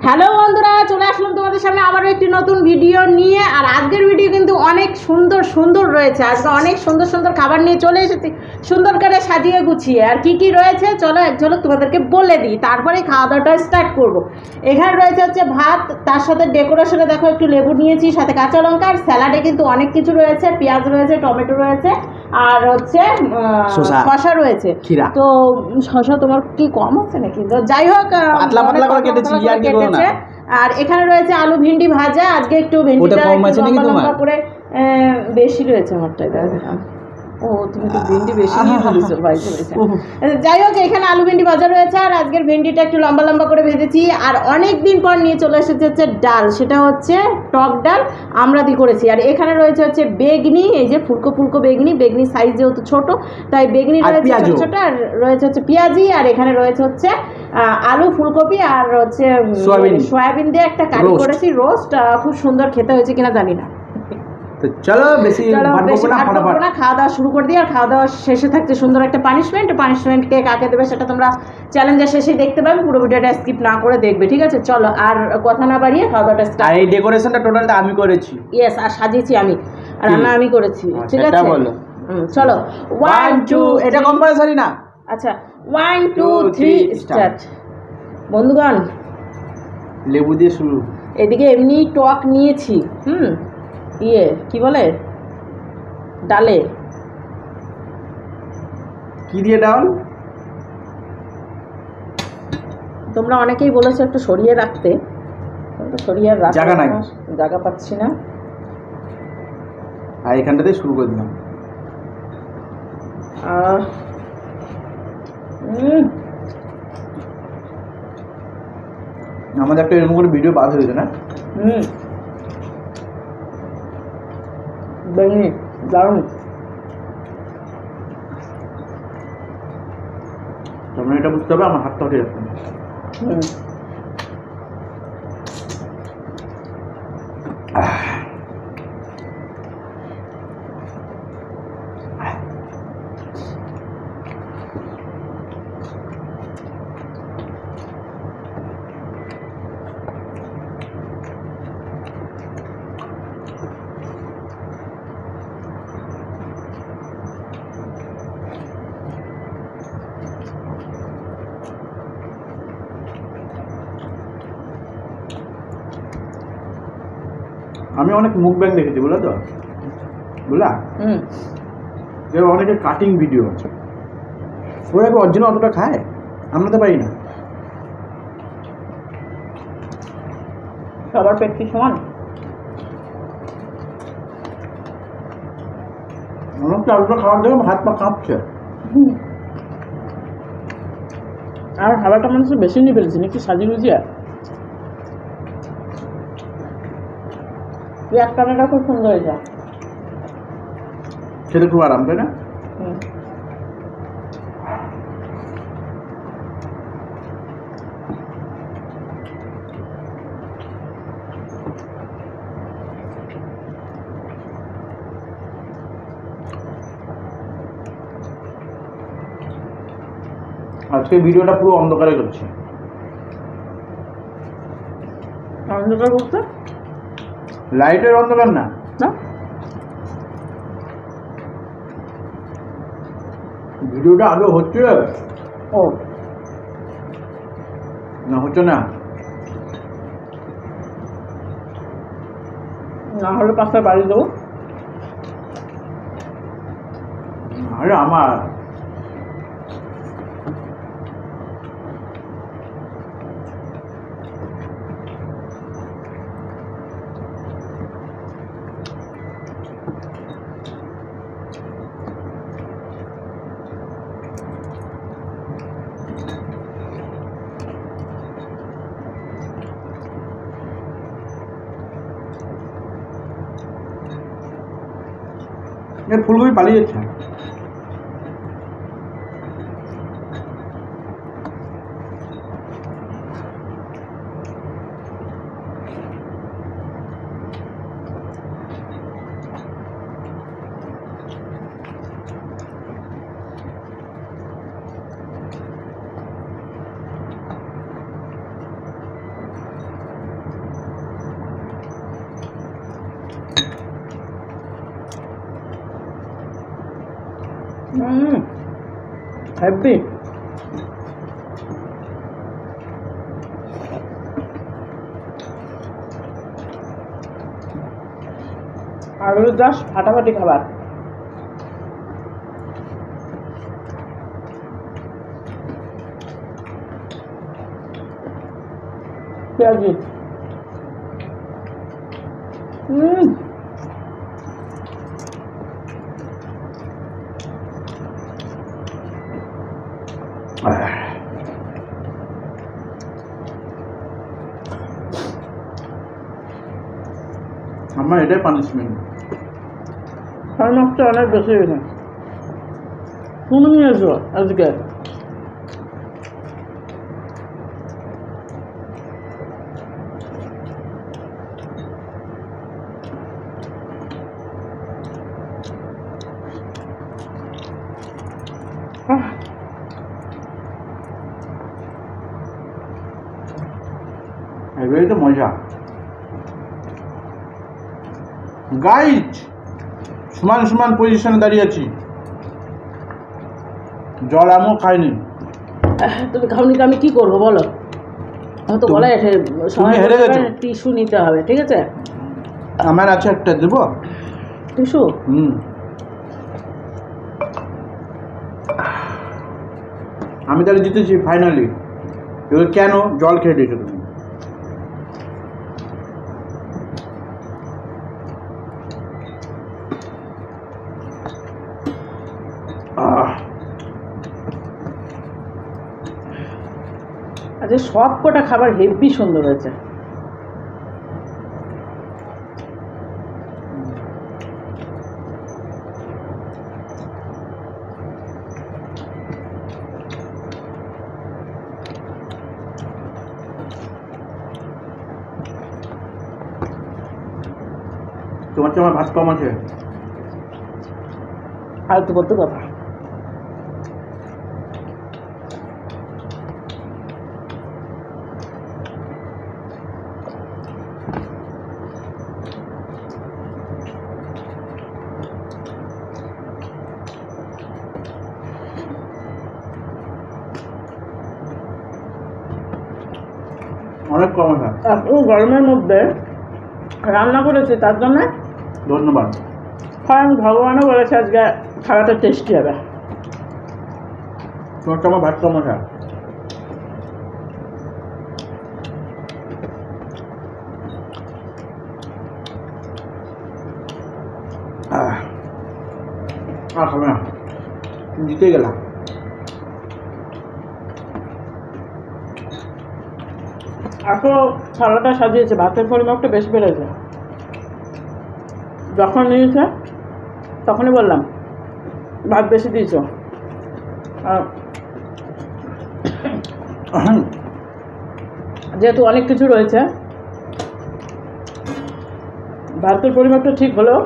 Hello বন্ধুরা, চলে আসলাম তোমাদের সামনে আবারও একটি নতুন ভিডিও নিয়ে। আর আজকের ভিডিও কিন্তু অনেক সুন্দর সুন্দর রয়েছে। আজকে অনেক সুন্দর সুন্দর খাবার নিয়ে চলে এসেছি, সুন্দর করে সাজিয়ে গুছিয়ে। আর কি কি রয়েছে চলো এক ঝলক তোমাদেরকে বলে দিই, তারপরে খাওয়া দাওয়াটা স্টার্ট করব। এখানে রয়েছে হচ্ছে ভাত, তার সাথে ডেকোরেশনে দেখো একটু লেবু নিয়েছি, সাথে কাঁচা লঙ্কা। আর স্যালাডে কিন্তু অনেক কিছু রয়েছে, পেঁয়াজ রয়েছে, টমেটো রয়েছে, আর হচ্ছে শসা রয়েছে। তো শসা তোমার কি কম হচ্ছে নাকি? তো যাই হোক, পাতলা পাতলা করে কেটেছি, আর কি করব না। আর এখানে রয়েছে আলু ভিন্ডি ভাজা। আজকে একটু ভিন্ডিটা লম্বা করে বেশি রয়েছে আমারটাই, দেখো। ও তুমি তো ভিন্ডি বেশি নিয়ে ফেলেছো ভাই। যাই হোক, এখানে আলু ভিন্ডি ভাজা রয়েছে, আর আজকের ভিন্ডিটা একটু লম্বা লম্বা করে ভেজেছি। আর অনেক দিন পর নিয়ে চলে এসেছে হচ্ছে ডাল, সেটা হচ্ছে টক ডাল আমরা দিয়ে করেছি। আর এখানে রয়েছে হচ্ছে বেগনি, এই যে ফুলকো ফুলকো বেগনি, বেগনি সাইজ যেহেতু ছোট তাই বেগনি রয়েছে ছোট ছোট। আর রয়েছে হচ্ছে পেঁয়াজি, আর এখানে রয়েছে হচ্ছে আলু, ফুলকপি, আর হচ্ছে সয়াবিন দিয়ে একটা কারি করেছি, রোস্ট। খুব সুন্দর খেতে হয়েছে কিনা জানি না। তো চলো বেশি না, খাওয়া দাওয়া শুরু করে দিই। আর খাওয়া দাওয়া শেষে থাকছে সুন্দর একটা পানিশমেন্টকে কাকে দেবে সেটা তোমরা চ্যালেঞ্জের শেষে দেখতে পাবে, পুরো ভিডিওটা স্কিপ না করে দেখবে, ঠিক আছে? চলো আর কথা না বাড়িয়ে খাওয়া দাওয়াটা স্টার্ট। আর এই ডেকোরেশনটা টোটালটা আমি করেছি। ইয়েস, আর সাজিয়েছি আমি, আর রান্না আমি করেছি, ঠিক আছে? চলো 1 2, এটা কম্পালসারি না। আচ্ছা 1 2 3 স্টার্ট। বন্ধুগণ, লেবু দিয়ে শুরু। এদিকে এমনি টক নিয়েছি, কি বলে ডালে। কি দিয়ে ডাল? তোমরা অনেকেই বলেছো একটু সরিয়ে রাখতে, সরিয়ে জায়গা নাই, জায়গা পাচ্ছি না। আর এখানটাতে শুরু করে দিলাম। আমাদের একটা এরকম করে ভিডিও বাদ হয়েছে না? বেগুনি দারুণ। তোমরা এটা বুঝতে হবে, আমার হাতটা উঠে যাচ্ছে। আমি অনেক মুখ ব্যাং দেখেছি, বুঝলো তো, বুঝলা? অনেকে কাটিং ভিডিও, ওরা অরিজিনাল অতটা খায়, আমরা তো পারি না। সবার পেট কি সমান? আমার তো আলুটা খাওয়ার জন্য হাত পা কাঁপছে। আর খাবারটা মানুষ বেশি নিয়ে ফেলেছি নাকি সাজিয়ে গুজিয়ে। পেঁয়াজ কাটাটা খুব সুন্দর হয়েছে, খেতে খুব আরাম, তাই না? আজকে ভিডিওটা পুরো অন্ধকারে করছে। অন্ধকার বলতে লাইটের অন্ধকার না, ভিডিওটা আগে হচ্ছে ও না, হচ্ছে না, না হলে 5টা বাড়ি দেবো। আরে আমার ফুলকপি পালিয়ে যাচ্ছে। হ্যাপি। আর জাস্ট ফাটাফাটি খাবার। পেঁয়াজি। আমার এটাই পানিশমেন্ট। ছয় মাসটা অনেক বেশি হয়েছে। তুমি নিয়েছো আজকে? এবারে তো মজা। গাইজ সমান সমান পজিশনে দাঁড়িয়ে আছি, জল আমও খাইনি। তুমি খাওনি, আমি কি করবো বলো? আমি তো গলায় তুমি হেরে গেছো। টিস্যু নিতে হবে, ঠিক আছে? আমার আছে একটা, দেবো টিস্যু? আমি তাহলে জিতেছি ফাইনালি। এবার কেন জল খেয়ে দিয়েছো তুমি? আচ্ছা, সব কটা খাবার হেভি সুন্দর হয়েছে। তোমার চেয়ে আমার ভাত কম আছে। আর তো কত কথা। অনেক কম আছে। এত গরমের মধ্যে রান্না করেছি, তার জন্য ধন্যবাদ। স্বয়ং ভগবানও বলেছে আজকে খাবারটা টেস্টি হবে। তোমার চেয়ে আমার ভাত কম আছে। আর খাবে না, জিতে গেলাম। এত থালাটা সাজিয়েছে, ভাতের পরিমাপটা বেশি বেড়েছে। যখন নিয়েছে তখনই বললাম ভাত বেশি দিয়েছ। যেহেতু অনেক কিছু রয়েছে, ভাতের পরিমাপটা ঠিক হলেও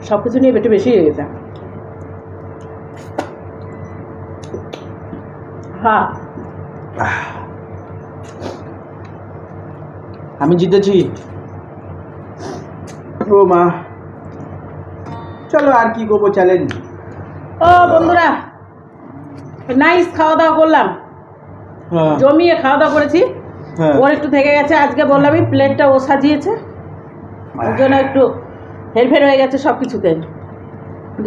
সব কিছু নিয়ে একটু বেশি হয়ে গেছে। হ্যাঁ, আমি জিতেছি। ও মা, চলো আর কি করবো, চ্যালেঞ্জ। ও বন্ধুরা, নাইস খাওয়া দাওয়া করলাম, জমিয়ে খাওয়া দাওয়া করেছি। ওর একটু থেকে গেছে, আজকে বললামই প্লেটটা ও সাজিয়েছে, ওর জন্য একটু হেরফের হয়ে গেছে সব কিছুতে।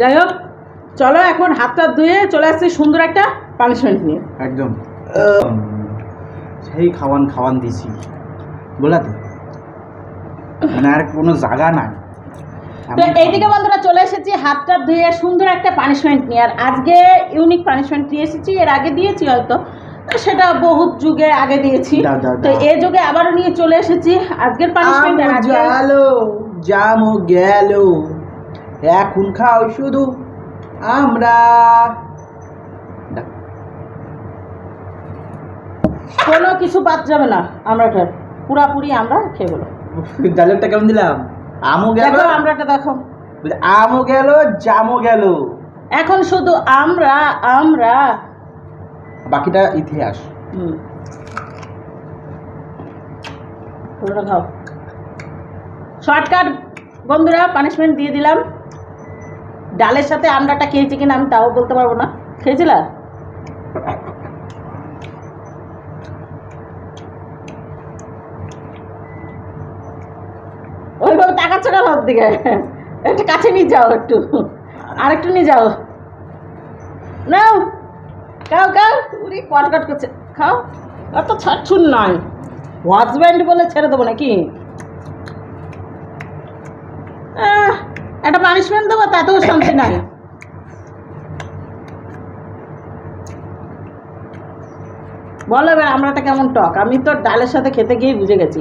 যাই হোক, চলো এখন হাতটা ধুয়ে চলে আসছি সুন্দর একটা পানিশমেন্ট নিয়ে। একদম সেই খাওয়ান দিছি বলা তো, মানে আর কোনো জায়গা নাই। তো এইদিকে বন্ধুরা চলে এসেছি হাতটা ধুয়ে সুন্দর একটা পানিশমেন্ট নিয়ে। আর আজকে ইউনিক পানিশমেন্ট নিয়ে এসেছি, এর আগে দিয়েছি হয়তো, সেটা বহুত যুগে আগে দিয়েছি, তো এই যুগে আবারও নিয়ে চলে এসেছি আজকের পানিশমেন্ট। জামো গেল, এখন খাও শুধু আমরা। কোনো কিছু বাদ যাবে না, আমরাটা পুরাপুরি আমরা খেয়ে বলো। ডালেরটা কেমন দিলাম? আমও গেল, আমরাটা দেখো, আমও গেল, জামও গেল, এখন শুধু আমরা আমরা, বাকিটা ইতিহাস। পুরোটা খাও। শর্টকাট বন্ধুরা, পানিশমেন্ট দিয়ে দিলাম, ডালের সাথে আমড়াটা খেয়েছি কিনা আমি তাও বলতে পারবো না। খেয়েছিলা? ওইভাবে তাকাচ্ছ কেন ওর দিকে? একটু কাছে নিয়ে যাও, একটু আর একটু নিয়ে যাও। নাও খাও খাও, উরি কটকট করছে, খাও। অত ছাড়ছুন নয়, হাজব্যান্ড বলে ছেড়ে দেবো নাকি? একটা পানিশমেন্ট দেবো, তাতেও শান্তি নাই। বলো এবার আমড়াটা কেমন টক? আমি তো ডালের সাথে খেতে গিয়েই বুঝে গেছি।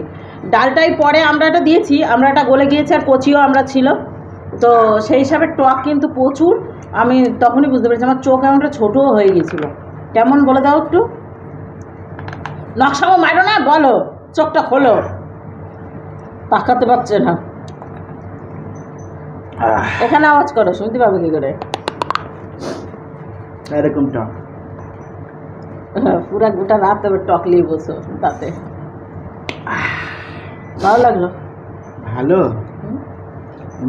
ডালটাই পরে আমড়াটা দিয়েছি, আমড়াটা গলে গিয়েছে আর কচিও আমরা ছিল, তো সেই হিসাবে টক কিন্তু প্রচুর। আমি তখনই বুঝতে পেরেছি, আমার চোখ এমনটা ছোটও হয়ে গিয়েছিল। কেমন বলে দাও একটু, নকশামো মারো না, বলো, চোখটা খোলো। তাকাতে পারছে না, এখানে আওয়াজ করো, শুনতে পাবে কি করে? এরকম টক পুরা গোটা রাত এবার টক নিয়ে বসো, তাতে ভালো লাগলো। ভালো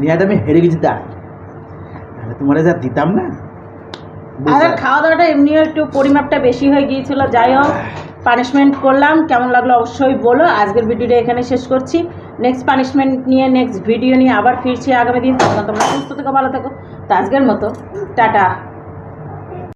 নিয়াটা আমি হেরে গেছি, তাহলে তোমার যা দিতাম না। আর খাওয়া দাওয়াটা এমনিও একটু পরিমাপটা বেশি হয়ে গিয়েছিল। যাই হোক, পানিশমেন্ট করলাম, কেমন লাগলো অবশ্যই বলো। আজকের ভিডিওটা এখানে শেষ করছি। নেক্সট পানিশমেন্ট নিয়ে, নেক্সট ভিডিও নিয়ে আবার ফিরছি আগামী দিন। তোমরা সুস্থ থেকো, ভালো থেকো। তো আজকের মতো টাটা।